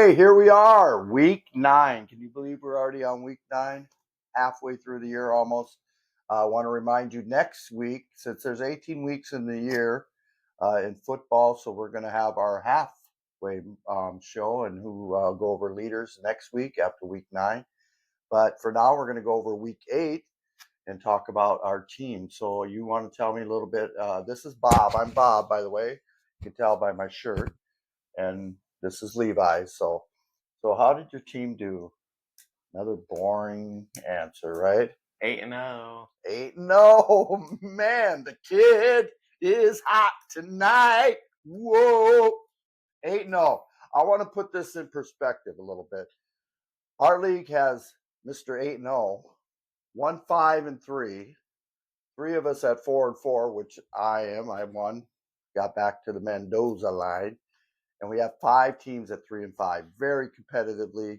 Okay, here we are, week 9. Can you believe we're already on week 9? Halfway through the year almost. I want to remind you next week, since there's 18 weeks in the year in football, so we're going to have our halfway show and who go over leaders next week after week 9. But for now, we're going to go over week 8 and talk about our team. So you want to tell me a little bit? This is Bob. I'm Bob, by the way. You can tell by my shirt. And this is Levi. So how did your team do? Another boring answer, right? 8-0. 8-0. Man, the kid is hot tonight. Whoa. 8-0. I want to put this in perspective a little bit. Our league has Mr. 8-0, 1-5-3. 3 of us at 4-4, which I am. I won. Got back to the Mendoza line. And we have 5 teams at 3-5, very competitively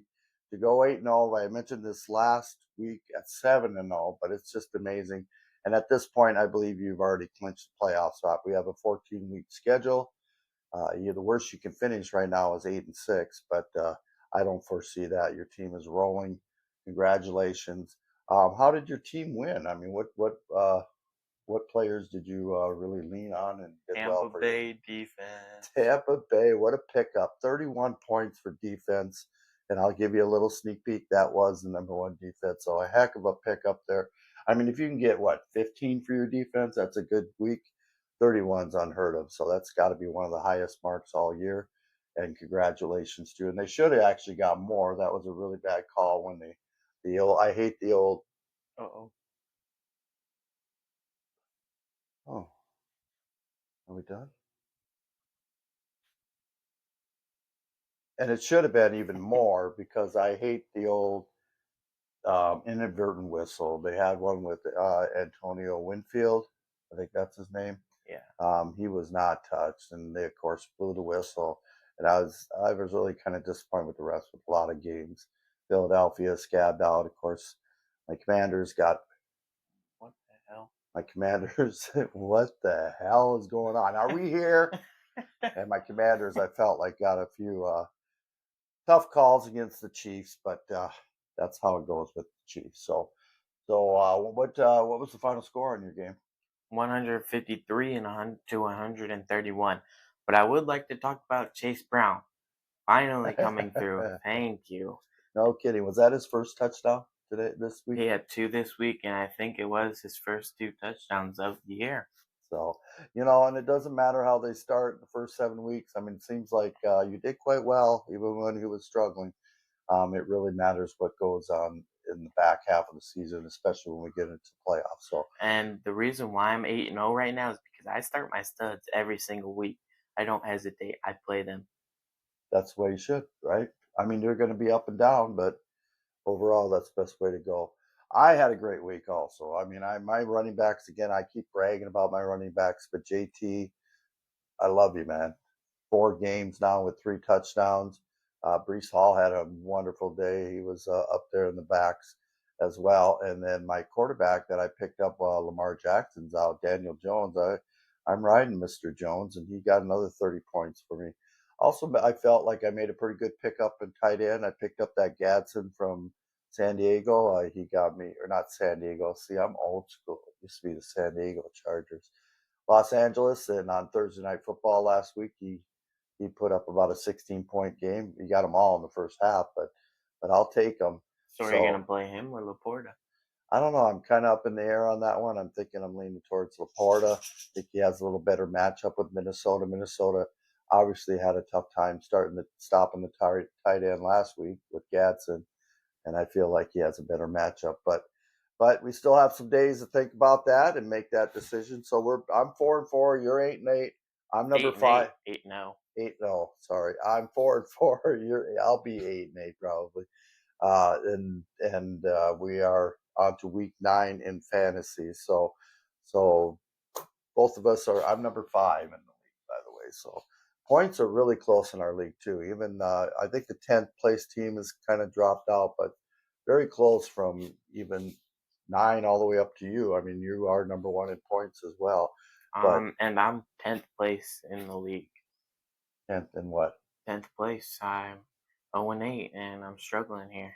to go 8-0. I mentioned this last week at 7-0, but it's just amazing. And at this point, I believe you've already clinched the playoff spot. We have a 14-week schedule. The worst you can finish right now is 8-6, but I don't foresee that. Your team is rolling. Congratulations. How did your team win? I mean, what players did you really lean on and did well for you? Tampa Bay defense. Tampa Bay, what a pickup. 31 points for defense. And I'll give you a little sneak peek. That was the number 1 defense. So a heck of a pickup there. I mean, if you can get, 15 for your defense, that's a good week. 31's unheard of. So that's got to be one of the highest marks all year. And congratulations to you. And they should have actually got more. That was a really bad call when I hate the old. Uh-oh. Oh, are we done? And it should have been even more because I hate the old inadvertent whistle. They had one with Antonio Winfield. I think that's his name. Yeah. He was not touched, and they of course blew the whistle. And I was really kind of disappointed with the rest with a lot of games. Philadelphia scabbed out. Of course, my Commanders got. What the hell? My Commanders. What the hell is going on? Are we here? And my Commanders, I felt like got a few tough calls against the Chiefs, but that's how it goes with the Chiefs. So what was the final score in your game? 153 to 131. But I would like to talk about Chase Brown finally coming through. Thank you. No kidding. Was that his first touchdown this week? He had 2 this week, and I think it was his first 2 touchdowns of the year. So, and it doesn't matter how they start the first 7 weeks. I mean, it seems like you did quite well, even when he was struggling. It really matters what goes on in the back half of the season, especially when we get into playoffs. So, and the reason why I'm 8-0 right now is because I start my studs every single week. I don't hesitate. I play them. That's the way you should, right? I mean, they're going to be up and down, but overall, that's the best way to go. I had a great week also. I mean, my running backs, again, I keep bragging about my running backs, but JT, I love you, man. 4 games now with 3 touchdowns. Brees Hall had a wonderful day. He was up there in the backs as well. And then my quarterback that I picked up while Lamar Jackson's out, Daniel Jones, I'm riding Mr. Jones, and he got another 30 points for me. Also, I felt like I made a pretty good pickup in tight end. I picked up that Gadsden from San Diego. He got me, or not San Diego. See, I'm old school. It used to be the San Diego Chargers. Los Angeles, and on Thursday Night Football last week, he put up about a 16-point game. He got them all in the first half, but I'll take them. So are you going to play him or Laporta? I don't know. I'm kind of up in the air on that one. I'm thinking I'm leaning towards Laporta. I think he has a little better matchup with Minnesota. Minnesota obviously had a tough time stopping the tight end last week with Gadsden, and I feel like he has a better matchup. But we still have some days to think about that and make that decision. So I'm 4-4. You're 8-8. I'm number 5. 8-0. 8-0. Sorry, I'm 4-4. I'll be 8-8 probably. And we are on to week 9 in fantasy. So both of us are. I'm number 5 in the league, by the way. So points are really close in our league too. Even I think the 10th place team has kind of dropped out, but very close from even 9 all the way up to you. I mean, you are number 1 in points as well. And I'm 10th place in the league. 10th in what? 10th place. 0-8, and I'm struggling here.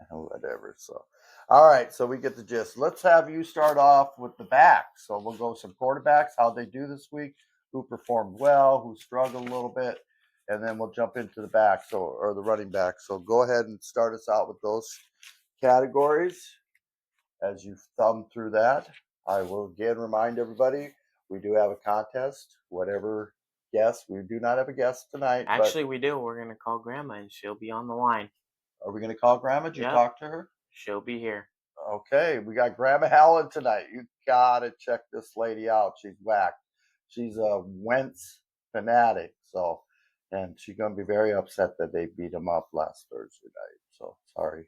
Whatever. So, all right. So we get the gist. Let's have you start off with the backs. So we'll go some quarterbacks, how they do this week, who performed well, who struggled a little bit, and then we'll jump into the back. So or the running back. So go ahead and start us out with those categories. As you thumb through that, I will again remind everybody we do have a contest. Whatever guest, we do not have a guest tonight, but Actually, we do. We're gonna call Grandma, and she'll be on the line. are we going to call Grandma? Did you Yep, talk to her? she'll be here. Okay, we got Grandma Helen tonight. You gotta check this lady out. She's whack. She's a Wentz fanatic. So, and she's gonna be very upset that they beat him up last Thursday night. So sorry,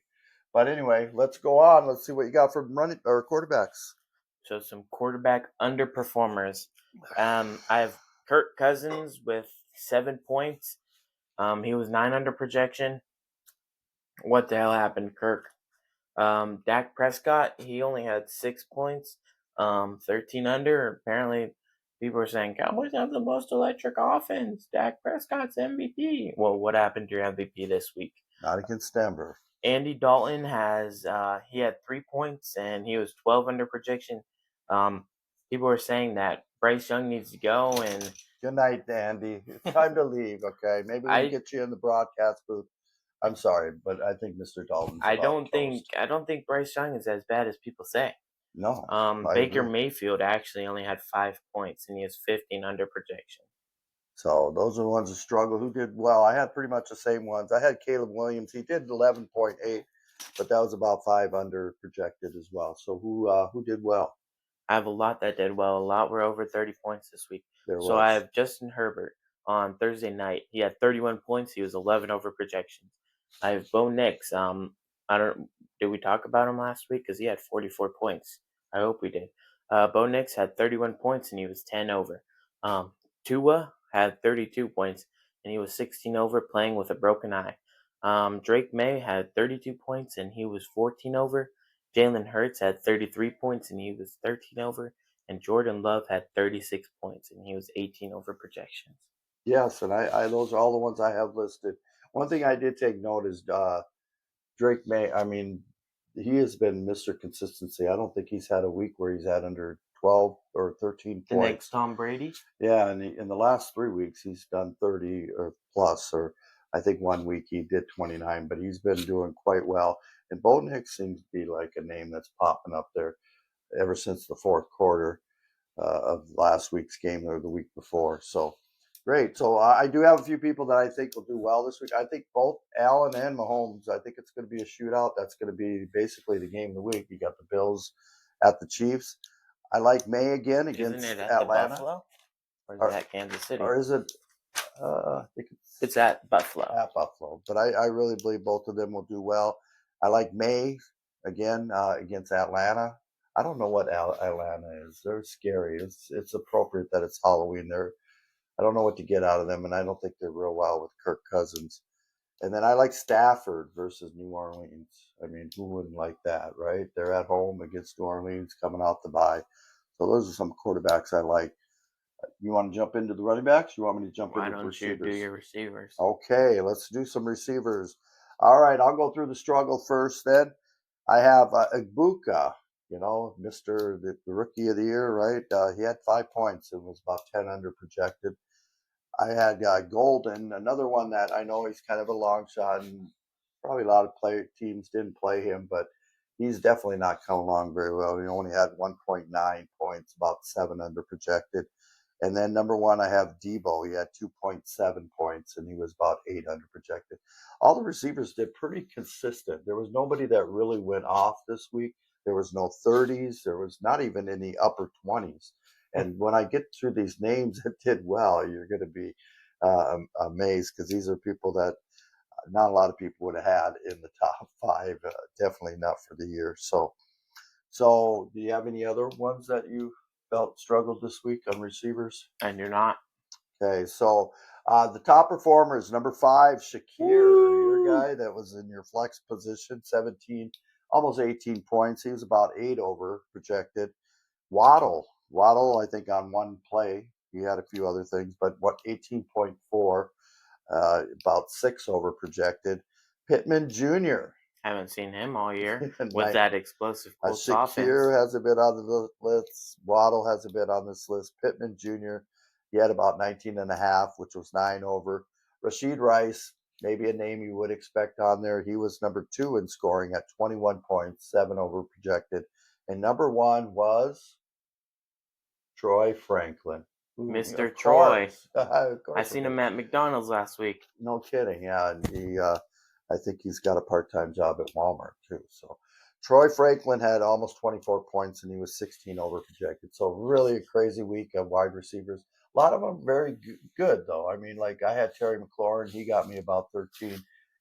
but anyway, let's go on. Let's see what you got for running or quarterbacks. So some quarterback underperformers. I have Kirk Cousins with 7 points. He was 9 under projection. What the hell happened, Kirk? Dak Prescott, he only had 6 points, 13 under. Apparently, people are saying Cowboys have the most electric offense. Dak Prescott's MVP. Well, what happened to your MVP this week? Not against Denver. Andy Dalton he had 3 points and he was 12 under projection. People are saying that Bryce Young needs to go, and Good night, Andy. It's time to leave. Okay, maybe we can I get you in the broadcast booth. I'm sorry, but I think Mr. Dalton's about toast. I don't think Bryce Young is as bad as people say. No, I Baker agree. Mayfield actually only had 5 points and he was 15 under projection. So those are the ones that struggled. Who did well? I had pretty much the same ones. I had Caleb Williams. He did 11.8, but that was about 5 under projected as well. So who did well? I have a lot that did well. A lot were over 30 points this week. There So I was. have Justin Herbert on Thursday night. He had 31 points. He was 11 over projections. I have Bo Nix. I don't. Did we talk about him last week? Because he had 44 points. I hope we did. Bo Nix had 31 points and he was 10 over. Um, Tua had 32 points and he was 16 over, playing with a broken eye. Drake May had 32 points and he was 14 over. Jalen Hurts had 33 points and he was 13 over, and Jordan Love had 36 points and he was 18 over projections. Yes, and I those are all the ones I have listed. One thing I did take note is Drake May. I mean, he has been Mr. Consistency. I don't think he's had a week where he's had under 12 or 13 The next points. Tom Brady? Yeah, and in the last 3 weeks, he's done 30 or plus, or I think 1 week he did 29, but he's been doing quite well. And Bo Nix seems to be like a name that's popping up there ever since the fourth quarter of last week's game or the week before. So great. So I do have a few people that I think will do well this week. I think both Allen and Mahomes. I think it's going to be a shootout. That's going to be basically the game of the week. You got the Bills at the Chiefs. I like May again Isn't against it at the Atlanta. Buffalo? Or is Or, it at Kansas City? or is it? I think It's at Buffalo. at Buffalo. But I really believe both of them will do well. I like May again against Atlanta. I don't know what Atlanta is. They're scary. It's appropriate that it's Halloween. I don't know what to get out of them, and I don't think they're real well with Kirk Cousins. And then I like Stafford versus New Orleans. I mean, who wouldn't like that, right? They're at home against New Orleans, coming out to bye. So those are some quarterbacks I like. You want to jump into the running backs? You want me to jump Why into the don't you do receivers? your receivers? Okay, let's do some receivers. All right, I'll go through the struggle first then. I have Ibuka, the rookie of the year, right? He had 5 points and was about 10 under projected. I had Golden, another one that I know he's kind of a long shot, and probably a lot of teams didn't play him, but he's definitely not come along very well. He only had 1.9 points, about 7 under projected. And then number one, I have Debo. He had 2.7 points, and he was about 8 under projected. All the receivers did pretty consistent. There was nobody that really went off this week. There was no 30s. There was not even in the upper 20s. And when I get through these names that did well, you're going to be amazed because these are people that not a lot of people would have had in the top five. Definitely not for the year. So do you have any other ones that you felt struggled this week on receivers? And you're not. Okay, so the top performer is number 5, Shakir, your Woo! guy that was in your flex position, 17, almost 18 points. He was about 8 over projected. Waddle, I think on one play, he had a few other things, but 18.4. about 6 over projected. Pittman Jr. Haven't seen him all year with Night. that explosive Colts offense. Shakir has a bit on the list. Waddle has a bit on this list. Pittman Jr., he had about 19 and a half, which was 9 over. Rashid Rice, maybe a name you would expect on there. He was number 2 in scoring at 21 points, 7 over projected. And number 1 was Troy Franklin. Mr. Of Troy. course. Of I course it seen is. him at McDonald's last week. No kidding. Yeah, and I think he's got a part-time job at Walmart too. So Troy Franklin had almost 24 points, and he was 16 over projected. So really a crazy week of wide receivers. A lot of them very good though. I mean, like I had Terry McLaurin, he got me about 13.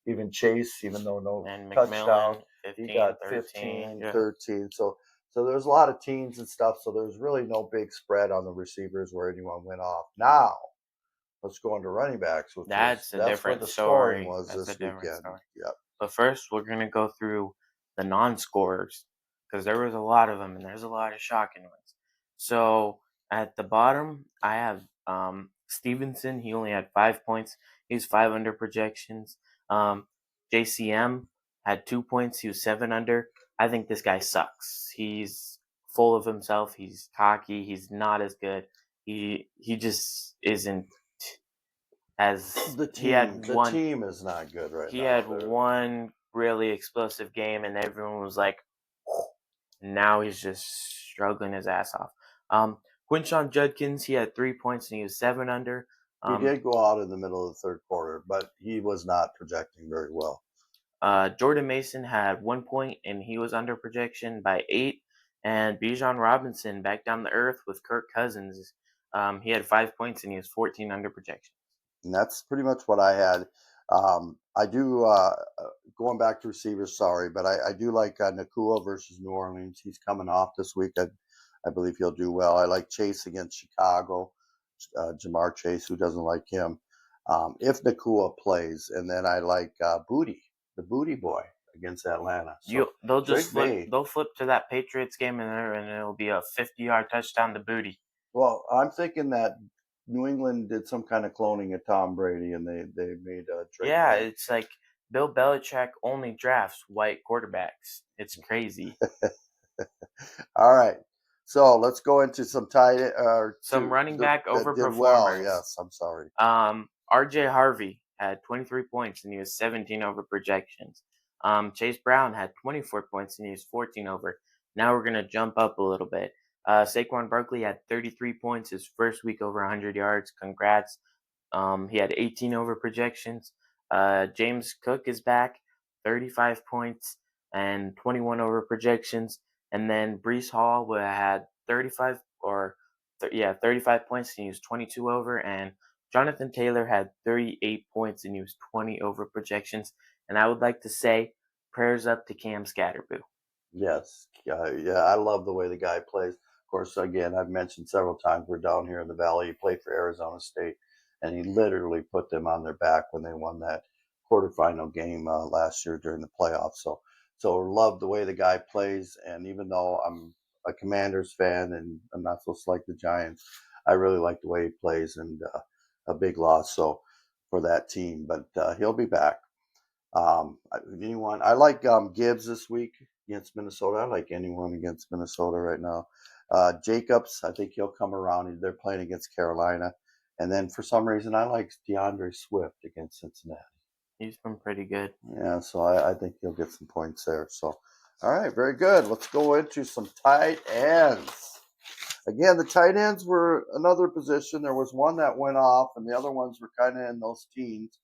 Even Chase, even though no And touchdown, McMillan, he 15, got 13. 15, Yeah. 13. So there's a lot of teams and stuff. So there's really no big spread on the receivers where anyone went off. Now let's go into running backs, which was That's a that's where different the scoring story. was That's a this different weekend. story. Yep. But first, we're going to go through the non-scorers because there was a lot of them and there's a lot of shocking ones. So at the bottom, I have Stevenson. He only had 5 points. He's 5 under projections. JCM had 2 points. He was 7 under. I think this guy sucks. He's full of himself. He's cocky. He's not as good. He just isn't as The he had one team is not good right he now. had one really explosive game, and everyone was like, now he's just struggling his ass off. Quinshon Judkins, he had 3 points and he was 7 under. He did go out in the middle of the third quarter, but he was not projecting very well. Jordan Mason had 1 point and he was under projection by 8. And Bijan Robinson back down the earth with Kirk Cousins. He had 5 points and he was 14 under projection. And that's pretty much what I had. I do going back to receivers. Sorry, but I do like Nakua versus New Orleans. He's coming off this week. I believe he'll do well. I like Chase against Chicago. Jamar Chase, who doesn't like him? If Nakua plays, and then I like Booty, the Booty boy against Atlanta. So They'll flip to that Patriots game and it'll be a 50-yard touchdown to Booty. Well, I'm thinking that New England did some kind of cloning of Tom Brady, and they made a trade. Yeah, it's like Bill Belichick only drafts white quarterbacks. It's crazy. All right, so let's go into some Some running back that did overperformers. well. Yes, I'm sorry. RJ Harvey had 23 points and he was 17 over projections. Chase Brown had 24 points and he was 14 over. Now we're gonna jump up a little bit. Saquon Barkley had 33 points his first week over 100 yards. Congrats. He had 18 over projections. James Cook is back, 35 points and 21 over projections. And then Brees Hall had 35 points and he was 22 over. And Jonathan Taylor had 38 points and he was 20 over projections. And I would like to say, prayers up to Cam Scatterboo. Yes, yeah, I love the way the guy plays. Of course, again, I've mentioned several times we're down here in the Valley. He played for Arizona State, and he literally put them on their back when they won that quarterfinal game last year during the playoffs. So love the way the guy plays. And even though I'm a Commanders fan and I'm not supposed to like the Giants, I really like the way he plays, and a big loss so for that team. But he'll be back. Anyone? I like Gibbs this week against Minnesota. I like anyone against Minnesota right now. Jacobs, I think he'll come around. They're playing against Carolina. And then for some reason, I like DeAndre Swift against Cincinnati. He's been pretty good. Yeah, so I think he'll get some points there. So, all right, very good. Let's go into some tight ends. Again, the tight ends were another position. There was one that went off, and the other ones were kind of in those teens.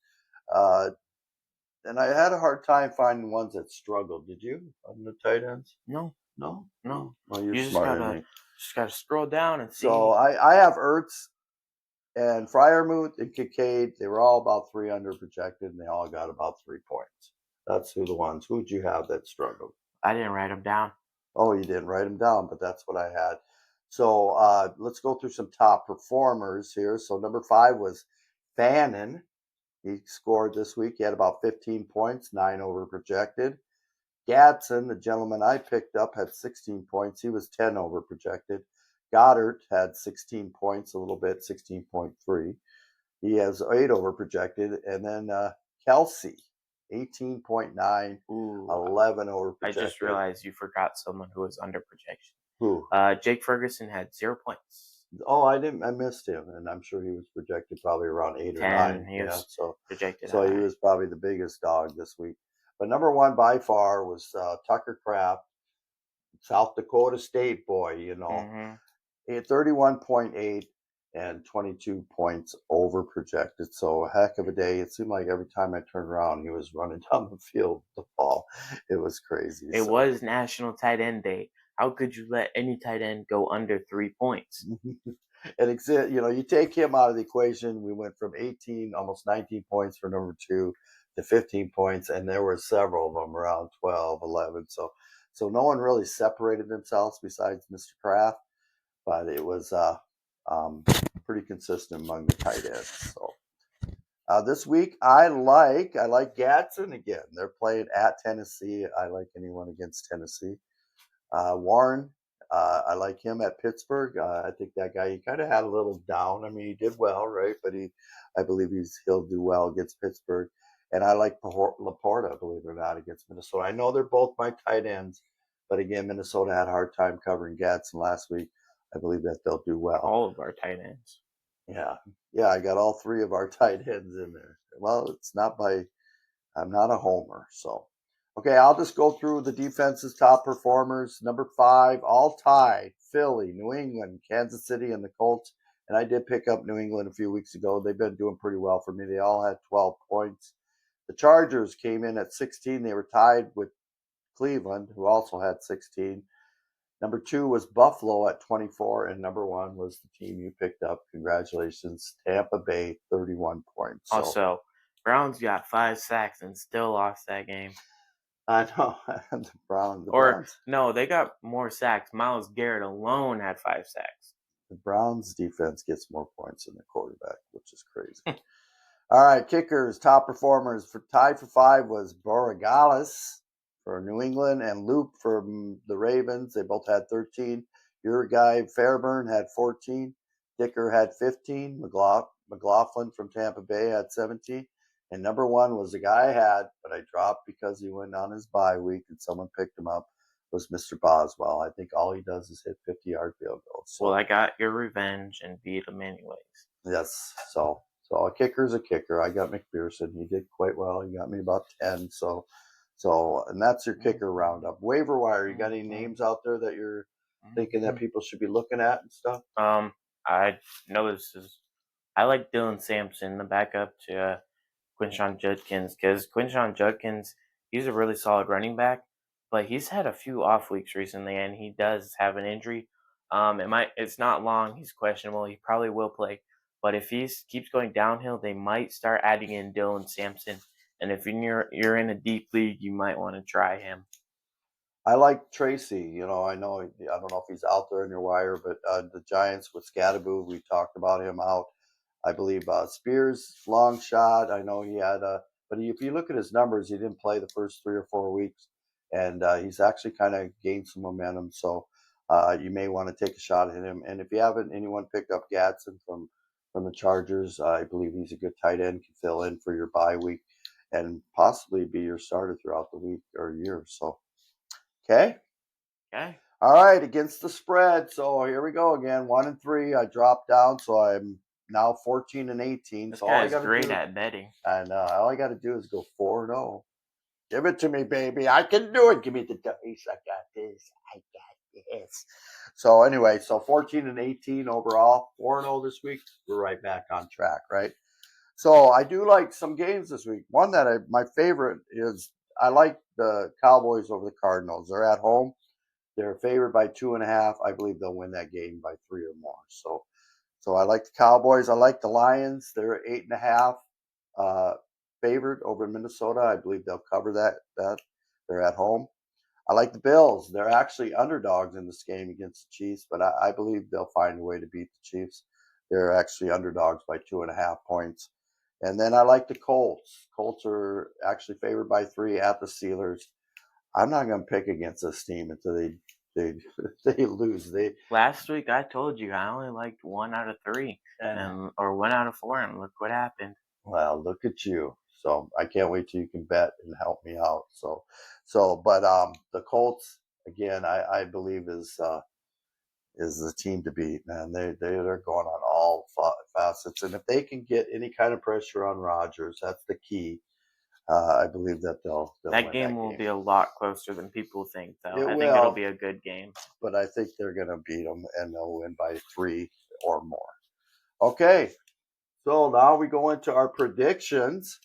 And I had a hard time finding ones that struggled. Did you on the tight ends? No. No. No. Well, you're You just smarter than me. gotta scroll down and see. So I have Ertz and Fryermuth and Kincaid. They were all about 3 under projected, and they all got about 3 points. That's who the ones. Who'd you have that struggled? I didn't write them down. Oh, you didn't write them down, but that's what I had. So let's go through some top performers here. So number 5 was Fannin. He scored this week. He had about 15 points, 9 over projected. Gadsden, the gentleman I picked up, had 16 points. He was 10 over projected. Goddard had 16 points, a little bit, 16.3. He has 8 over projected, and then Kelsey, 18.9, Ooh, 11 over I just projected. realized you forgot someone who was under projection. Who? Jake Ferguson had 0 points. Oh, I missed him, and I'm sure he was projected probably around 8 or 9. 10. He Yeah, was projected so he high. was probably the biggest dog this week. But number one by far was Tucker Kraft, South Dakota State boy. Mm-hmm. He had 31.8 and 22 points over projected. So a heck of a day. It seemed like every time I turned around, he was running down the field with the ball. It was crazy. It So was National Tight End Day. How could you let any tight end go under 3 points? and you take him out of the equation. We went from 18, almost 19 points for number two to 15 points, and there were several of them around 12, 11. So no one really separated themselves besides Mr. Kraft, but it was um, pretty consistent among the tight ends. So this week I like Gadsden again. They're playing at Tennessee. I like anyone against Tennessee. Warren, I like him at Pittsburgh. I think that guy, he kind of had a little down. I mean, he did well, right? But I believe he'll do well against Pittsburgh. And I like Laporta, believe it or not, against Minnesota. I know they're both my tight ends, but again, Minnesota had a hard time covering Gadsden last week. I believe that they'll do well. All of our tight ends. Yeah, yeah, I got all three of our tight ends in there. Well, it's not by I'm not a homer, so okay. I'll just go through the defense's top performers. Number 5, all tied: Philly, New England, Kansas City, and the Colts. And I did pick up New England a few weeks ago. They've been doing pretty well for me. They all had 12 points. The Chargers came in at 16. They were tied with Cleveland, who also had 16. Number 2 was Buffalo at 24, and number 1 was the team you picked up. Congratulations, Tampa Bay, 31 points. So Also, Browns got 5 sacks and still lost that game. I know the Or Browns. no, they got more sacks. Myles Garrett alone had 5 sacks. The Browns defense gets more points than the quarterback, which is crazy. All right, kickers, top performers for tied for 5 was Borregales for New England and Loop for the Ravens. They both had 13. Your guy Fairburn had 14. Dicker had 15. McLaughlin from Tampa Bay had 17. And number 1 was the guy I had, but I dropped because he went on his bye week and someone picked him up, was Mr. Boswell. I think all he does is hit 50-yard field goals. Well, So I got your revenge and beat him anyways. yes, so a kicker's a kicker. I got McPherson. He did quite well. He got me about 10. So and that's your kicker roundup. Waiver wire. You got any names out there that you're thinking that people should be looking at and stuff? I noticed I like Dylan Sampson, the backup to Quinshon Judkins, because Quinshon Judkins, he's a really solid running back, but he's had a few off weeks recently, and he does have an injury. It's not long. He's questionable. He probably will play, but if he keeps going downhill, they might start adding in Dylan Sampson. And if you're in a deep league, you might want to try him. I like Tracy. I know I don't know if he's out there in your wire, but the Giants with Scadaboo, we talked about him out. I believe Spears, long shot. I know he had but if you look at his numbers, he didn't play the first 3 or 4 weeks, and he's actually kind of gained some momentum. So you may want to take a shot at him. And if you haven't, anyone picked up Gadsden from the Chargers, I believe he's a good tight end, can fill in for your bye week, and possibly be your starter throughout the week or year. So okay. Okay, All right, against the spread. So here we go again. 1-3. I dropped down, so I'm now 14-18. this So all I guy's got to great do, at betting. and all I got to do is go 4-0. Give it to me, baby. I can do it. Give me the dice. I got this. I got this. So anyway, so 14-18 overall. 4-0 this week. We're right back on track, right? So I do like some games this week. One that my favorite is I like the Cowboys over the Cardinals. They're at home. They're favored by 2.5. I believe they'll win that game by 3 or more. So I like the Cowboys. I like the Lions. They're 8.5 uh, favored over Minnesota. I believe they'll cover that. They're at home. I like the Bills. They're actually underdogs in this game against the Chiefs, but I believe they'll find a way to beat the Chiefs. They're actually underdogs by 2.5 points. And then I like the Colts. Colts are actually favored by 3 at the Steelers. I'm not going to pick against this team until they they lose. Last week I told you I only liked 1 out of 3, or 1 out of 4, and look what happened. Well, look at you. So I can't wait till you can bet and help me out. But the Colts again, I believe is the team to beat. Man, they're going on all facets, and if they can get any kind of pressure on Rodgers, that's the key. I believe that they'll That win game that will game. be a lot closer than people think, though. It I think it'll will, be a good game. but I think they're going to beat them, and they'll win by 3 or more. Okay, so now we go into our predictions.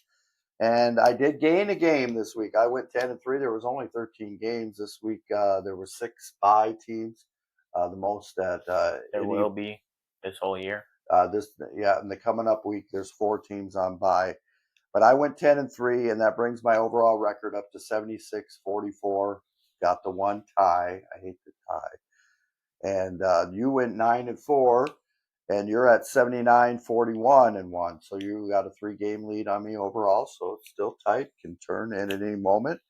And I did gain a game this week. I went 10-3. There was only 13 games this week. There were 6 bye teams, the most that There will be this whole year. in the coming up week. There's 4 teams on bye, but I went 10-3, and that brings my overall record up to 76-44. Got the 1 tie. I hate the tie. And you went 9-4. And you're at 79-41-1. So you got a 3-game lead on me overall. So it's still tight, can turn in at any moment.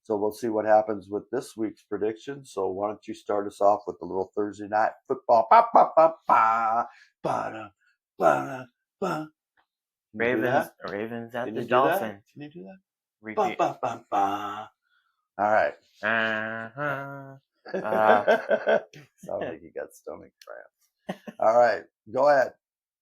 So we'll see what happens with this week's prediction. So why don't you start us off with a little Thursday night football? Ba, ba, ba, ba, ba, ba, ba. Ravens at Can the you do that? Dolphins. Can you do that? Repeat. Ba, ba, ba, ba. All right. Sound like you got stomach cramps. All right, go ahead.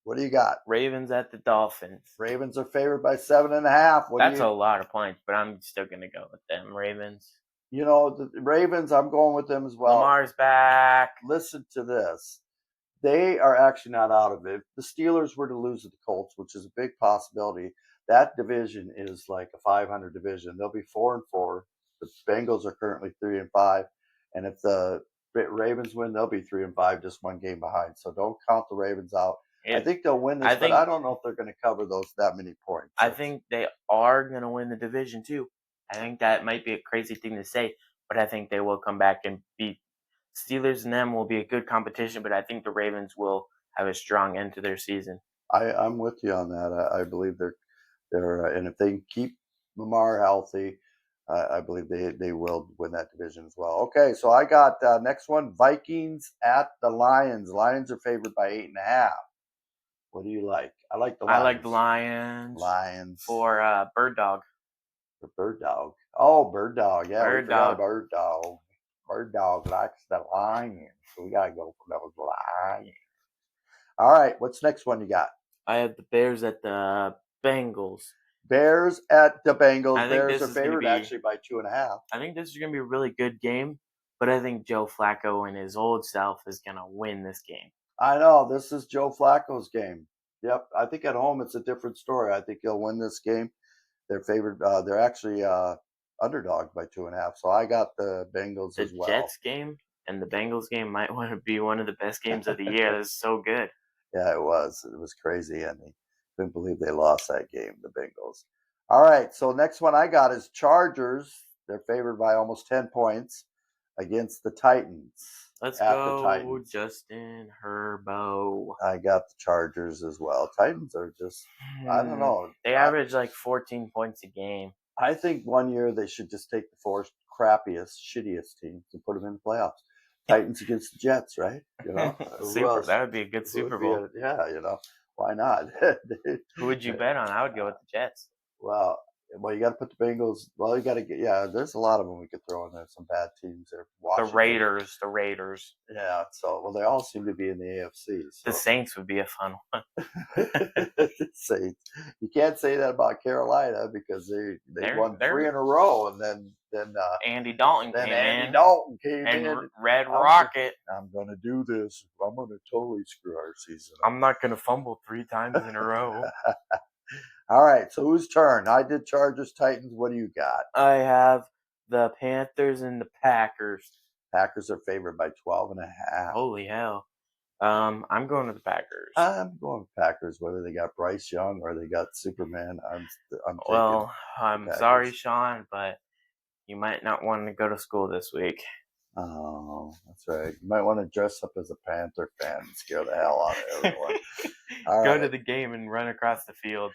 What do you got? Ravens at the Dolphins. Ravens are favored by 7.5. That's a lot of points, but I'm still gonna go with them. Ravens. You know, the Ravens, I'm going with them as well. Lamar's back. Listen to this. They are actually not out of it. If the Steelers were to lose to the Colts, which is a big possibility, that division is like a 500 division. They'll be 4-4. The Bengals are currently 3-5, and if the Ravens win, they'll be 3-5, just 1 game behind. So don't count the Ravens out. I think they'll win this, but I don't know if they're going to cover that many points. I think they are going to win the division too. I think that might be a crazy thing to say, but I think they will come back and beat Steelers, and them will be a good competition. But I think the Ravens will have a strong end to their season. I'm with you on that. I believe they're and if they keep Lamar healthy, I believe they will win that division as well. Okay, so I got next one: Vikings at the Lions. Lions are favored by 8.5. What do you like? I like the Lions. I like the Lions. Lions for Bird Dog. For Bird Dog. Oh, Bird Dog. Yeah, we forgot Bird Dog. Bird Dog likes the Lions, so we gotta go for those Lions. All right, what's the next one you got? I have the Bears at the Bengals. Bears at the Bengals. Bears are favored actually by 2.5. I think this is going to be a really good game, but I think Joe Flacco and his old self is going to win this game. I know. This is Joe Flacco's game. Yep. I think at home it's a different story. I think he'll win this game. They're favored. They're actually underdog by 2.5. So I got the Bengals as well. The Jets game and the Bengals game might want to be one of the best games of the year. That's so good. Yeah, it was. It was crazy, and they couldn't believe they lost that game, the Bengals. All right, so next one I got is Chargers. They're favored by almost 10 points against the Titans. Let's go, Justin Herbo. I got the Chargers as well. Titans are just, I don't know. They average like 14 points a game. I think one year they should just take the 4 crappiest, shittiest teams and put them in the playoffs. Titans against the Jets, right? You know, that would be a good Super Bowl. Yeah, you know, why not? Who would you bet on? I would go with the Jets. Well, you got to put the Bengals. Well, you got to get. Yeah, there's a lot of them we could throw in there. Some bad teams there. The Raiders. Yeah. So, they all seem to be in the AFC. So. The Saints would be a fun one. Saints. You can't say that about Carolina because they won 3 in a row, and then Andy Dalton came in. Red Rocket. I'm gonna do this. I'm gonna totally screw our season. I'm not gonna fumble 3 times in a row. All right, so whose turn? I did Chargers, Titans. What do you got? I have the Panthers and the Packers. Packers are favored by 12.5. Holy hell. I'm going with the Packers. I'm going with Packers, whether they got Bryce Young or they got Superman. I'm sorry, Sean, but you might not want to go to school this week. Oh, that's right. You might want to dress up as a Panther fan and scare the hell out of everyone. Go to the game and run across the field.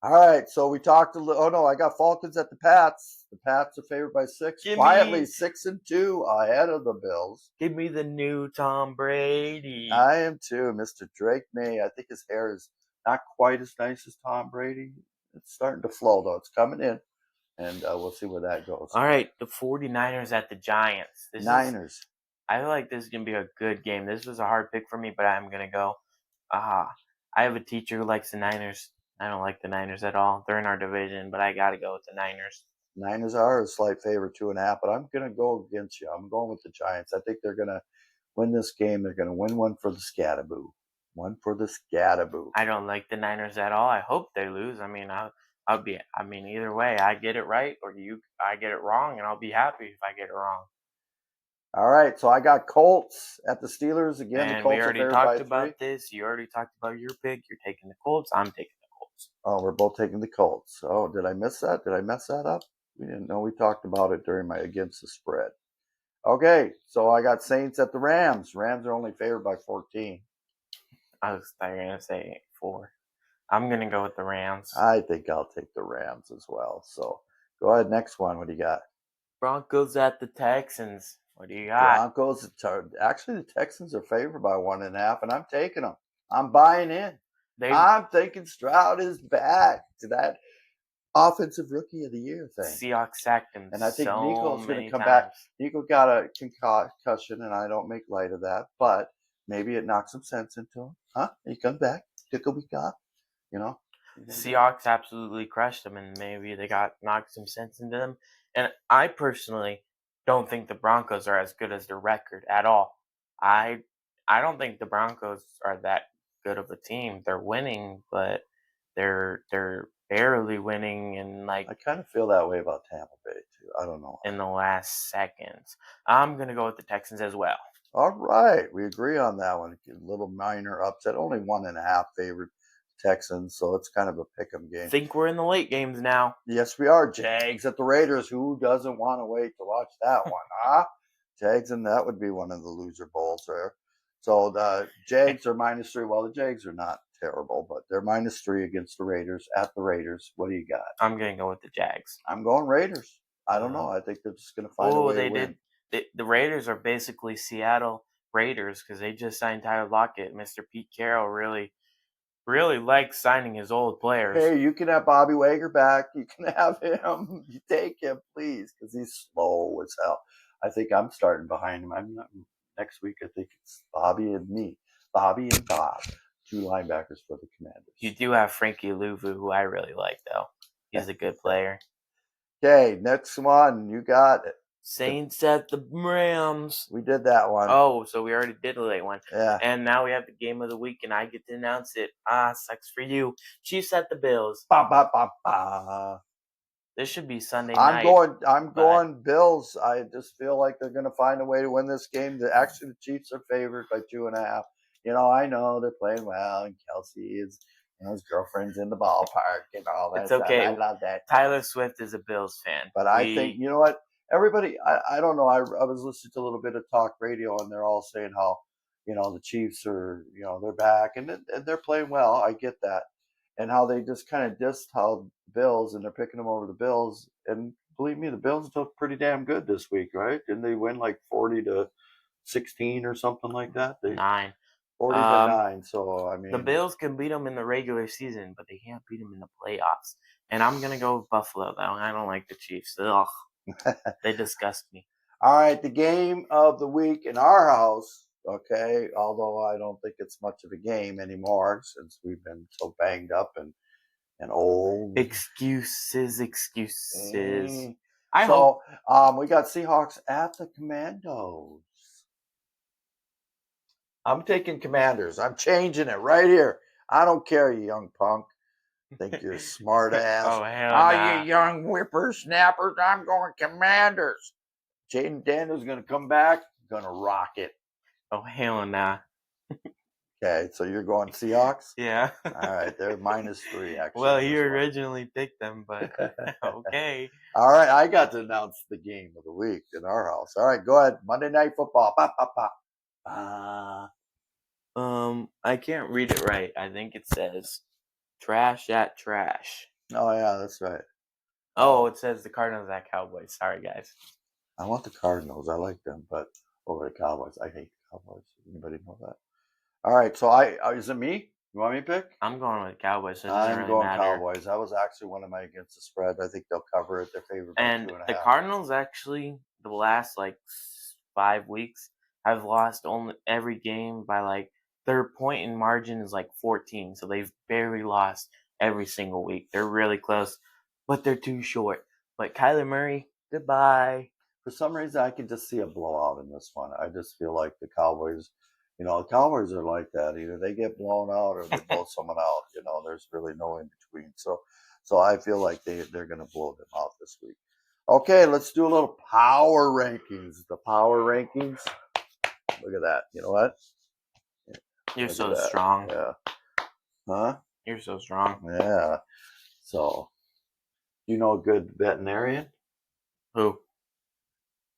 All right, so we talked a little. Oh no, I got Falcons at the Pats. The Pats are favored by 6, Give quietly me 6-2 ahead of the Bills. the new Tom Brady. I am too, Mr. Drake May. I think his hair is not quite as nice as Tom Brady. It's starting to flow though. It's coming in, and we'll see where that goes. All right, the 49ers at the Giants. Niners. I feel like this is going to be a good game. This was a hard pick for me, but I'm going to go. I have a teacher who likes the Niners. I don't like the Niners at all. They're in our division, but I got to go with the Niners. Niners are a slight favorite, 2.5, but I'm going to go against you. I'm going with the Giants. I think they're going to win this game. They're going to win one for the Scataboo. One for the Scataboo. I don't like the Niners at all. I hope they lose. I mean, either way, I get it right or I get it wrong, and I'll be happy if I get it wrong. All right, so I got Colts at the Steelers again. And the Colts we already are favored by talked 3. about this. You already talked about your pick. You're taking the Colts. I'm taking the Colts. Oh, we're both taking the Colts. Oh, did I miss that? Did I mess that up? We didn't know we talked about it during my against the spread. Okay, so I got Saints at the Rams. Rams are only favored by 14. I was going to say 4. I'm going to go with the Rams. I think I'll take the Rams as well. So go ahead, next one. What do you got? Broncos at the Texans. What do you got? Broncos. Actually, the Texans are favored by 1.5, and I'm taking them. I'm buying in. I'm thinking Stroud is back to that offensive rookie of the year thing. Seahawks sacked him, and I think so Nico's going to come times. back. Nico got a concussion, and I don't make light of that, but maybe it knocks some sense into him. Huh? He comes back, took a week off, you know. Seahawks absolutely crushed them, and maybe they got knocked some sense into them. And I personally don't think the Broncos are as good as their record at all. I don't think the Broncos are that good of a team. They're winning, but they're barely winning, and I kind of feel that way about Tampa Bay too. I don't know. In the last seconds, I'm gonna go with the Texans as well. All right, we agree on that one. A little minor upset, only 1.5 favored Texans, so it's kind of a pick'em game. I think we're in the late games now. Yes, we are. Jags at the Raiders. Who doesn't want to wait to watch that one, huh? Jags, and that would be one of the loser bowls there. So the Jags are -3. Well, the Jags are not terrible, but they're -3 against the Raiders at the Raiders. What do you got? I'm going to go with the Jags. I'm going Raiders. I don't know. I think they're just going to find a way to win. The Raiders are basically Seattle Raiders because they just signed Tyler Lockett. Mr. Pete Carroll really likes signing his old players. Hey, you can have Bobby Wager back. You can have him. You take him, please, because he's slow as hell. I think I'm starting behind him. Next week, I think it's Bobby and me. Bobby and Bob. 2 linebackers for the Commanders. You do have Frankie Louvu, who I really like, though. He's a good player. Okay, next one. You got it. Saints at the Rams. We did that one. Oh, so we already did a late one. Yeah. And now we have the game of the week, and I get to announce it. Sucks for you. Chiefs at the Bills. Ba, ba, ba, ba. This should be Sunday night. I'm going Bills. I just feel like they're going to find a way to win this game. Actually, the Chiefs are favored by 2.5. I know they're playing well, and Kelsey is, his girlfriend's in the ballpark and all that. It's okay. I love that. Tyler Swift is a Bills fan. But I think, you know what? Everybody, I don't know. I was listening to a little bit of talk radio, and they're all saying how, the Chiefs are, they're back, and they're playing well. I get that. And how they just kind of dissed how the Bills, and they're picking them over the Bills. And believe me, the Bills look pretty damn good this week, right? Didn't they win like 40-16 or something like that? 9. 40-9. So, I mean, the Bills can beat them in the regular season, but they can't beat them in the playoffs. And I'm going to go with Buffalo, though. I don't like the Chiefs. Ugh. They disgust me. All right, the game of the week in our house, okay, although I don't think it's much of a game anymore since we've been so banged up and old. Excuses. We got Seahawks at the Commandos. I'm taking Commanders. I'm changing it right here. I don't care, you young punk. Think you're a smart ass. Oh, hell nah. You young whippersnappers. I'm going Commanders. Jaden Daniels going to come back. Going to rock it. Oh, hell nah. Okay, so you're going Seahawks? Yeah. All right, they're -3, actually. Well, you originally picked them, but okay. All right, I got to announce the game of the week in our house. All right, go ahead. Monday Night Football. Ba, ba, ba. I can't read it right. I think it says trash at trash. Oh yeah, that's right. Oh, it says the Cardinals at Cowboys. Sorry, guys. I want the Cardinals. I like them, but over the Cowboys, I hate the Cowboys. Anybody know that? All right, so is it me? You want me to pick? I'm going with Cowboys, so it doesn't I'm really going matter. Cowboys. That was actually one of my against the spread. I think they'll cover it. They're favored by And the 2.5. Cardinals actually, the last like 5 weeks, have lost only every game by like their point in margin is like 14. So they've barely lost every single week. They're really close, but they're too short. But Kyler Murray, goodbye. For some reason, I can just see a blowout in this one. I just feel like the Cowboys, the Cowboys are like that. Either they get blown out or they blow someone out. There's really no in between. So I feel like they're going to blow them out this week. Okay, let's do a little power rankings. The power rankings. Look at that. You know what? You're Look so at that. strong. Yeah. Huh? You're so strong. Yeah. So, you know a good veterinarian? Who?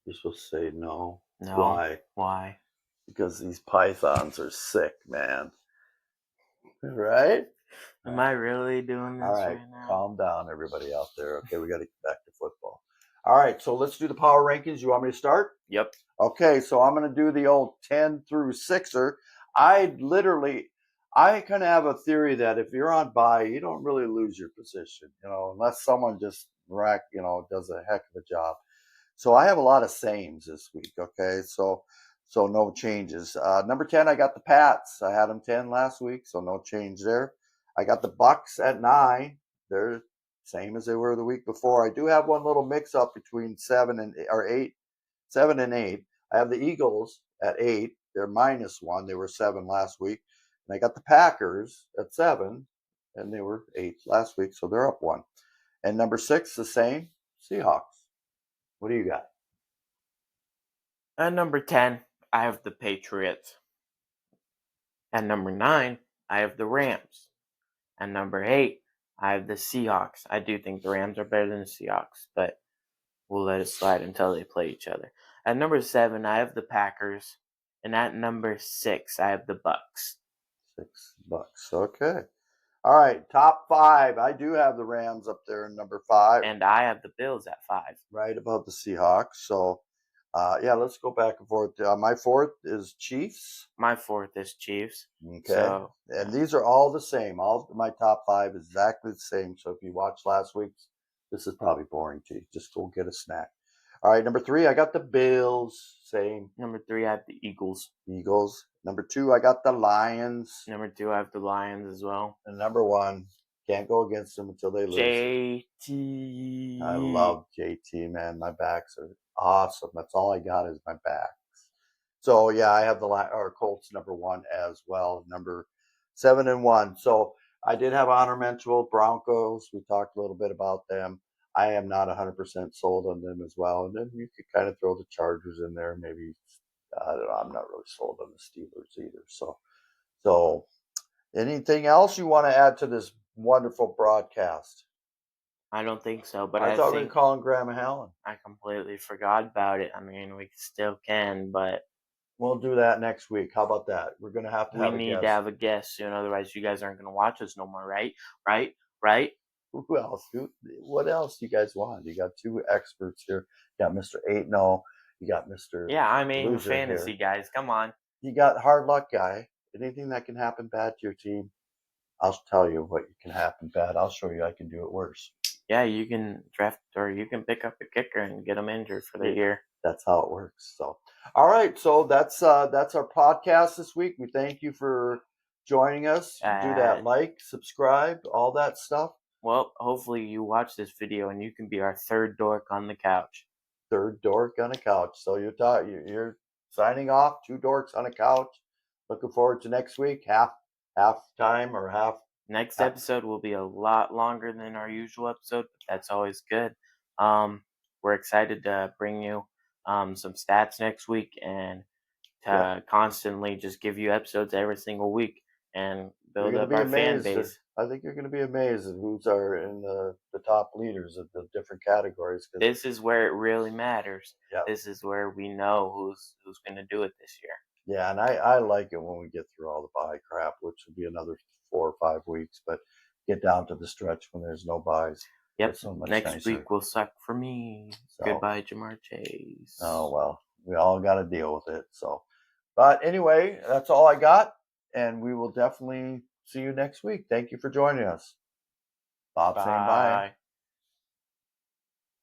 You're supposed to say no. No. Why? Why? Because these pythons are sick, man. Right? Am I really doing All this right. right now? Calm down, everybody out there. Okay, we got to get back to football. All right, so let's do the power rankings. You want me to start? Yep. Okay, so I'm going to do the old 10 through 6er. I kind of have a theory that if you're on bye, you don't really lose your position, unless someone just does a heck of a job. So I have a lot of sames this week. Okay, so no changes. Number 10, I got the Pats. I had them 10 last week, so no change there. I got the Bucks at 9. They're same as they were the week before. I do have one little mix up between 7 and 8. I have the Eagles at 8. They're -1. They were 7 last week. And I got the Packers at 7, and they were 8 last week, so they're up 1. And number 6, the same, Seahawks. What do you got? At number 10, I have the Patriots. At number 9, I have the Rams. At number 8, I have the Seahawks. I do think the Rams are better than the Seahawks, but we'll let it slide until they play each other. At number 7, I have the Packers. And at number 6, I have the Bucks. $6. Okay. All right. Top 5. I do have the Rams up there in number 5. And I have the Bills at 5. Right about the Seahawks. So, yeah, let's go back and forth. My 4th is Chiefs. My 4th is Chiefs. Okay. So, and these are all the same. All my top 5 is exactly the same. So if you watched last week's, this is probably boring to you. Just go get a snack. All right. Number 3, I got the Bills. Same. Number 3, I have the Eagles. Eagles. Number 2, I got the Lions. Number 2, I have the Lions as well. And number 1, can't go against them until they lose. JT. I love JT, man. My backs are awesome. That's all I got is my backs. So yeah, I have the Colts number 1 as well, number 7 and 1. So I did have honor mental Broncos. We talked a little bit about them. I am not 100% sold on them as well. And then you could kind of throw the Chargers in there. Maybe I don't know. I'm not really sold on the Steelers either. So anything else you want to add to this wonderful broadcast? I don't think so, but I thought we were calling Grandma Helen. I completely forgot about it. I mean, we still can, but we'll do that next week. How about that? We're gonna have to. We need to have a guest soon, otherwise you guys aren't gonna watch us no more, right? Right? Who else? What else do you guys want? You got 2 experts here. You got Mr. 8-0. You got Mr. Yeah, I mean Loser fantasy here. guys. Come on. You got hard luck guy. Anything that can happen bad to your team, I'll tell you what can happen bad. I'll show you I can do it worse. Yeah, you can draft or you can pick up a kicker and get them injured for the year. That's how it works. So, all right. So that's our podcast this week. We thank you for joining us. Do that, like, subscribe, all that stuff. Well, hopefully you watch this video and you can be our 3rd dork on the couch. 3rd dork on the couch. So you're signing off. 2 dorks on a couch. Looking forward to next week. Half time or half. Next episode will be a lot longer than our usual episode, but that's always good. We're excited to bring you some stats next week and to constantly just give you episodes every single week and build up our fan base. I think you're going to be amazed at who's in the top leaders of the different categories. This is where it really matters. Yeah. This is where we know who's going to do it this year. Yeah, and I like it when we get through all the bye crap, which will be another 4 or 5 weeks. But get down to the stretch when there's no buys. Yep. It's so much Next nicer. week will suck for me. So, Goodbye, Jamar Chase. oh well, we all got to deal with it. So, but anyway, that's all I got, and we will definitely see you next week. Thank you for joining us. Bob saying bye.